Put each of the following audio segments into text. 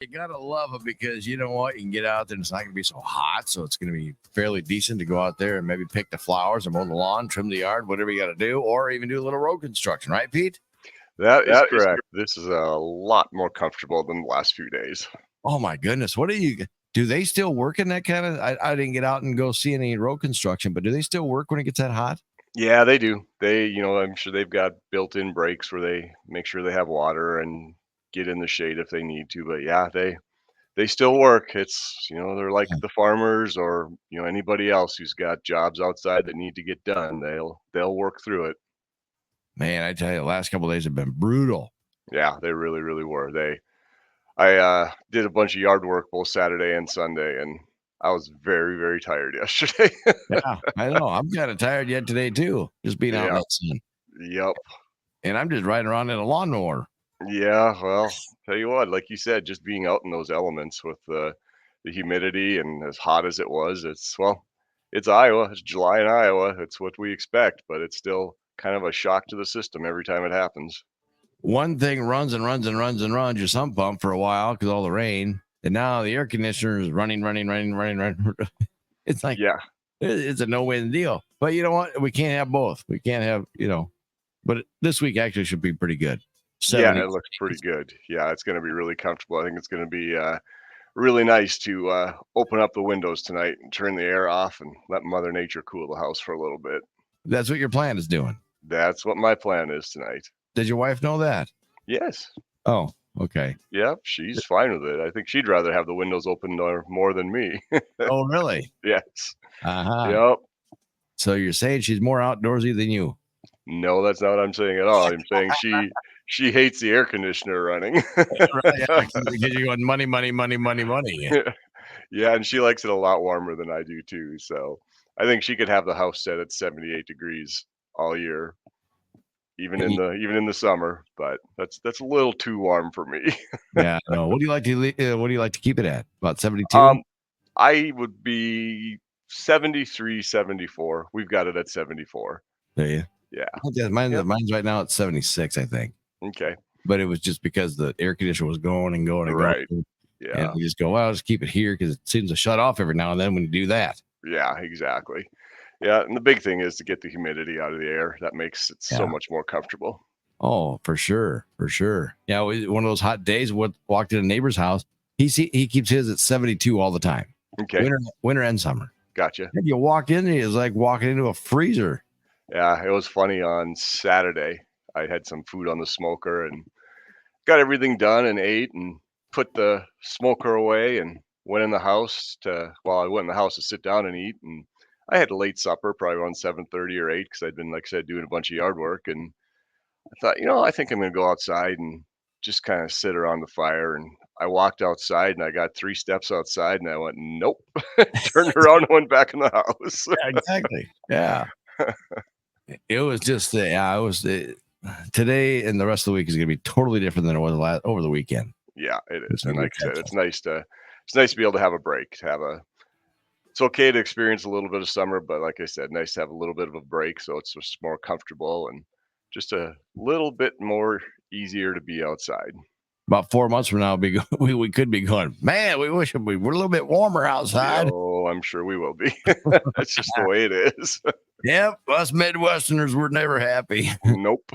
You gotta love it because you know what? You can get out there and it's not gonna be so hot, so it's gonna be fairly decent to go out there and maybe pick the flowers or mow the lawn, trim the yard, whatever you got to do, or even do a little road construction, right, Pete? That is correct. This is a lot more comfortable than the last few days. Oh my goodness, what do you? Do they still work in that kind of? I didn't get out and go see any road construction, but do they still work when it gets that hot? Yeah, they do. I'm sure they've got built-in breaks where they make sure they have water and get in the shade if they need to. But yeah, they still work. They're like the farmers or, anybody else who's got jobs outside that need to get done. They'll work through it. Man, I tell you, the last couple of days have been brutal. Yeah, they really, really were. I did a bunch of yard work both Saturday and Sunday, and I was very, very tired yesterday. Yeah, I know. I'm kind of tired yet today too, just being out in Yeah. that sun. Yep. And I'm just riding around in a lawnmower. Yeah, well, tell you what, like you said, just being out in those elements with the humidity and as hot as it was, it's Iowa, it's July in Iowa, it's what we expect, but it's still kind of a shock to the system every time it happens. One thing runs and runs and runs and runs your sump pump for a while because all the rain, and now the air conditioner is running. It's like Yeah, it's a no-win deal. But you know what? We can't have both. We can't have But this week actually should be pretty good. yeah, 70. it looks pretty good. Yeah, it's going to be really comfortable. I think it's going to be really nice to open up the windows tonight and turn the air off and let Mother Nature cool the house for a little bit. That's what your plan is doing. That's what my plan is tonight. Did your wife know that? Yes. Oh, okay. Yep, she's fine with it. I think she'd rather have the windows open more than me. Oh, really? Yes. Uh-huh. Yep. So you're saying she's more outdoorsy than you? No, that's not what I'm saying at all. I'm saying she hates the air conditioner running. Right, yeah, because you're going money, money, money, money, money. Yeah, and she likes it a lot warmer than I do too. So I think she could have the house set at 78 degrees all year, even And in you, the summer. But that's a little too warm for me. yeah, no. What do you like to what do you like to keep it at? About 72? Um, I would be 73, 74. We've got it at 74. There you. Yeah. Yep. Mine's right now at 76, I think. Okay. But it was just because the air conditioner was going and going and Right. going. And Yeah. we just go, well, I'll just keep it here because it seems to shut off every now and then when you do that. Yeah, exactly. Yeah, and the big thing is to get the humidity out of the air. That makes it so Yeah. much more comfortable. Oh, for sure. For sure. Yeah. One of those hot days, walked in a neighbor's house. He keeps his at 72 all the time. Okay. Winter and summer. Gotcha. And you walk in, it's like walking into a freezer. Yeah, it was funny on Saturday. I had some food on the smoker and got everything done and ate and put the smoker away and went in the house I went in the house to sit down and eat, and I had a late supper, probably around 7:30 or 8 because I'd been, like I said, doing a bunch of yard work, and I thought, I think I'm gonna go outside and just kind of sit around the fire. And I walked outside and I got 3 steps outside and I went, nope. Turned around and went back in the house. Yeah, exactly. Yeah. It was just, yeah, it was today and the rest of the week is going to be totally different than it was over the weekend. Yeah, it is. It's And gonna like be I said, dreadful. it's nice to be able to have a break, it's okay to experience a little bit of summer, but like I said, nice to have a little bit of a break so it's just more comfortable and just a little bit more easier to be outside. About 4 months from now, we could be going, man, we wish we were a little bit warmer outside. Oh, I'm sure we will be. That's just the way it is. Yep, us Midwesterners were never happy. Nope.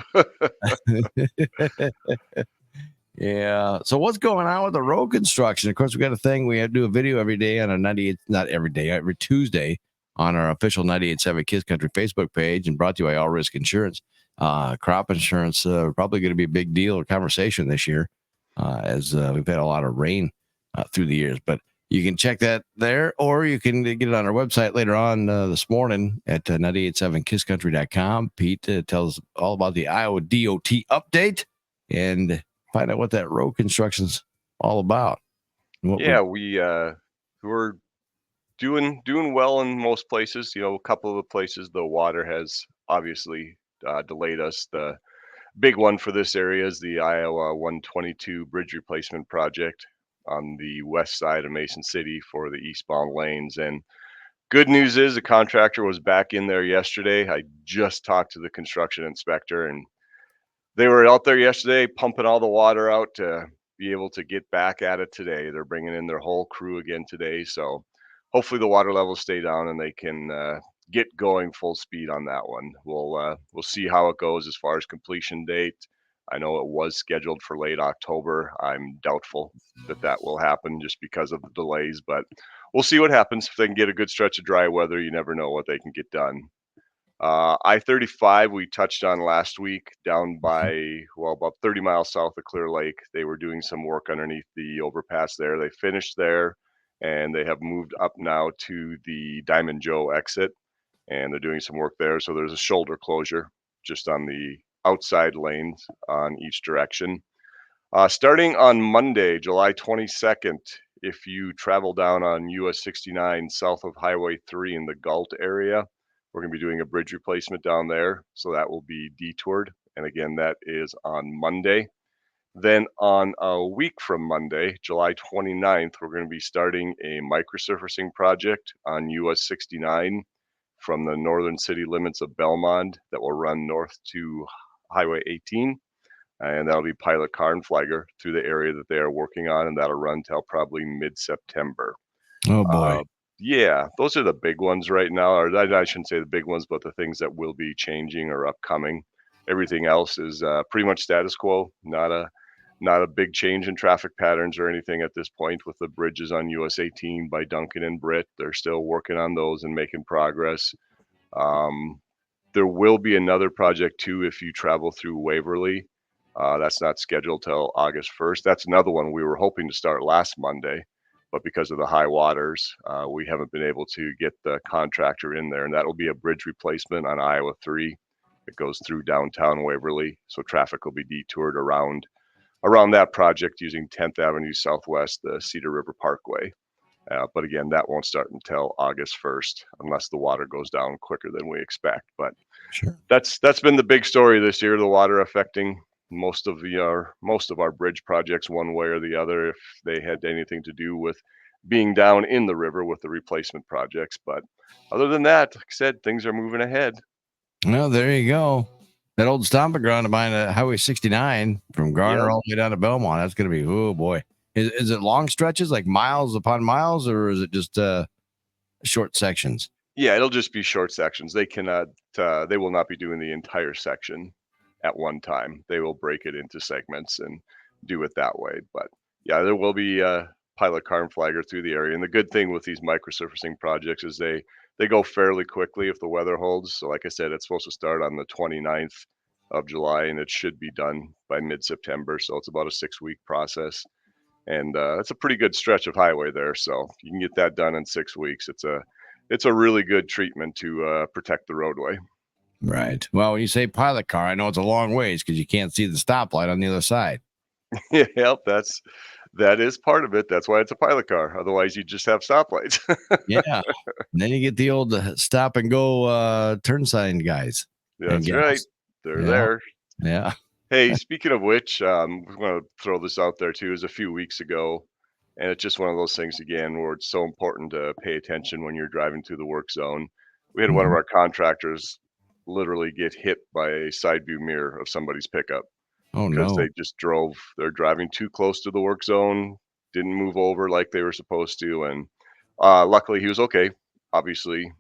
Yeah. So what's going on with the road construction? Of course, we got a thing. We have to do a video every day on a 98, not every day, every Tuesday on our official 98.7 Kids Country Facebook page and brought to you by All Risk Insurance. Crop insurance probably going to be a big deal or conversation this year as we've had a lot of rain through the years. But you can check that there, or you can get it on our website later on this morning at 987kisscountry.com. Pete tells all about the Iowa DOT update and find out what that road construction's all about. Yeah, we're doing well in most places. A couple of the places the water has obviously delayed us. The big one for this area is the Iowa 122 bridge replacement project on the west side of Mason City for the eastbound lanes. And good news is the contractor was back in there yesterday. I just talked to the construction inspector, and they were out there yesterday pumping all the water out to be able to get back at it today. They're bringing in their whole crew again today, so hopefully the water levels stay down and they can get going full speed on that one. We'll see how it goes as far as completion date. I know it was scheduled for late October. I'm doubtful that will happen just because of the delays, but we'll see what happens. If they can get a good stretch of dry weather, you never know what they can get done. I-35 we touched on last week down by, well, about 30 miles south of Clear Lake. They were doing some work underneath the overpass there. They finished there and they have moved up now to the Diamond Joe exit and they're doing some work there. So there's a shoulder closure just on the outside lanes on each direction. Starting on Monday, July 22nd, if you travel down on US 69 south of Highway 3 in the Galt area, we're going to be doing a bridge replacement down there. So that will be detoured. And again, that is on Monday. Then on a week from Monday, July 29th, we're going to be starting a microsurfacing project on US 69 from the northern city limits of Belmont that will run north to Highway 18. And that'll be Pilot Car and Flagger through the area that they are working on, and that'll run till probably mid-September. Oh boy. Yeah, those are the big ones right now. Or I shouldn't say the big ones, but the things that will be changing or upcoming. Everything else is pretty much status quo. Not a big change in traffic patterns or anything at this point with the bridges on US 18 by Duncan and Britt. They're still working on those and making progress. There will be another project too if you travel through Waverly. That's not scheduled till August 1st. That's another one we were hoping to start last Monday, but because of the high waters, we haven't been able to get the contractor in there. And that'll be a bridge replacement on Iowa 3. It goes through downtown Waverly, so traffic will be detoured around that project using 10th Avenue Southwest, the Cedar River Parkway. But again, that won't start until August 1st, unless the water goes down quicker than we expect. But Sure. that's been the big story this year, the water affecting most of our bridge projects one way or the other, if they had anything to do with being down in the river with the replacement projects. But other than that, like I said, things are moving ahead. Well, there you go. That old stomping ground behind Highway 69 from Garner all the way down to Belmont. That's going to be, oh boy. Is it long stretches, like miles upon miles, or is it just short sections? Yeah, it'll just be short sections. They will not be doing the entire section at one time. They will break it into segments and do it that way. But yeah, there will be Pilot Car and Flagger through the area. And the good thing with these microsurfacing projects is they go fairly quickly if the weather holds. So like I said, it's supposed to start on the 29th of July and it should be done by mid-September. So it's about a 6-week process. And it's a pretty good stretch of highway there. So you can get that done in 6 weeks. It's a really good treatment to protect the roadway. Right. Well, when you say pilot car, I know it's a long ways because you can't see the stoplight on the other side. Yep, that is part of it. That's why it's a pilot car. Otherwise, you just have stoplights. Yeah. And then you get the old stop and go turn sign guys. That's right. They're there. Yeah. Hey, speaking of which, I'm going to throw this out there too. It was a few weeks ago, and it's just one of those things again where it's so important to pay attention when you're driving through the work zone. We had one of our contractors literally get hit by a side view mirror of somebody's pickup. Oh Because no. they just they're driving too close to the work zone, didn't move over like they were supposed to. And luckily he was okay. Obviously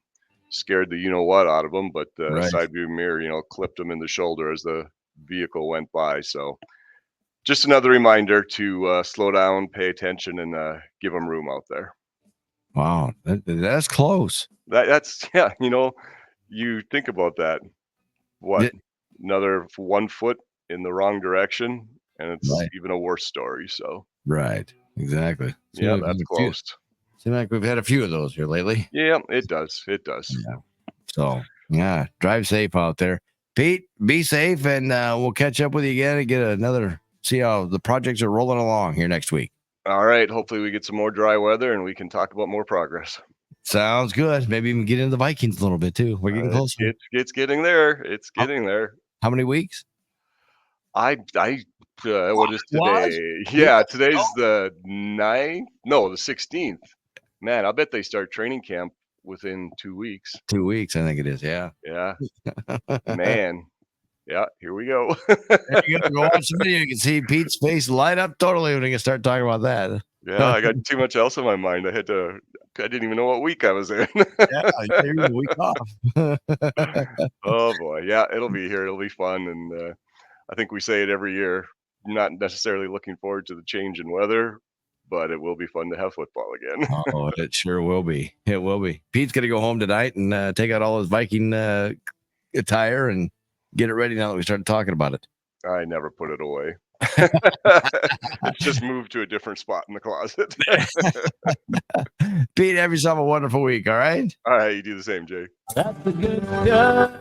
scared the you-know-what out of him, but the Right. side view mirror, clipped him in the shoulder as the vehicle went by. So just another reminder to slow down, pay attention, and give them room out there. Wow. That's close. That's, yeah, you think about that. What? Another 1 foot in the wrong direction, and it's Right. even a worse story. So Right. Exactly. yeah, that's close. Seems like we've had a few of those here lately. Yeah, it does. It does. Yeah. So yeah, drive safe out there. Pete, be safe, and we'll catch up with you again and get see how the projects are rolling along here next week. All right. Hopefully we get some more dry weather and we can talk about more progress. Sounds good. Maybe even get into the Vikings a little bit too. We're getting closer. It's getting there. It's getting there. How many weeks? What is today? Yeah, today's the 9th. No, the 16th. Man, I bet they start training camp within 2 weeks. 2 weeks, I think it is. Yeah. Yeah. Man. Yeah, here we go. There you go. Go watch the video. You can see Pete's face light up totally when we can start talking about that. Yeah, I got too much else on my mind. I didn't even know what week I was in. Yeah, you're a week off. Oh boy, yeah, it'll be here. It'll be fun, and I think we say it every year. Not necessarily looking forward to the change in weather, but it will be fun to have football again. Oh, it sure will be. It will be. Pete's gonna go home tonight and take out all his Viking attire and get it ready now that we started talking about it. I never put it away. It's just moved to a different spot in the closet. Pete, have yourself a wonderful week. All right. All right, you do the same, Jay. That's the good stuff.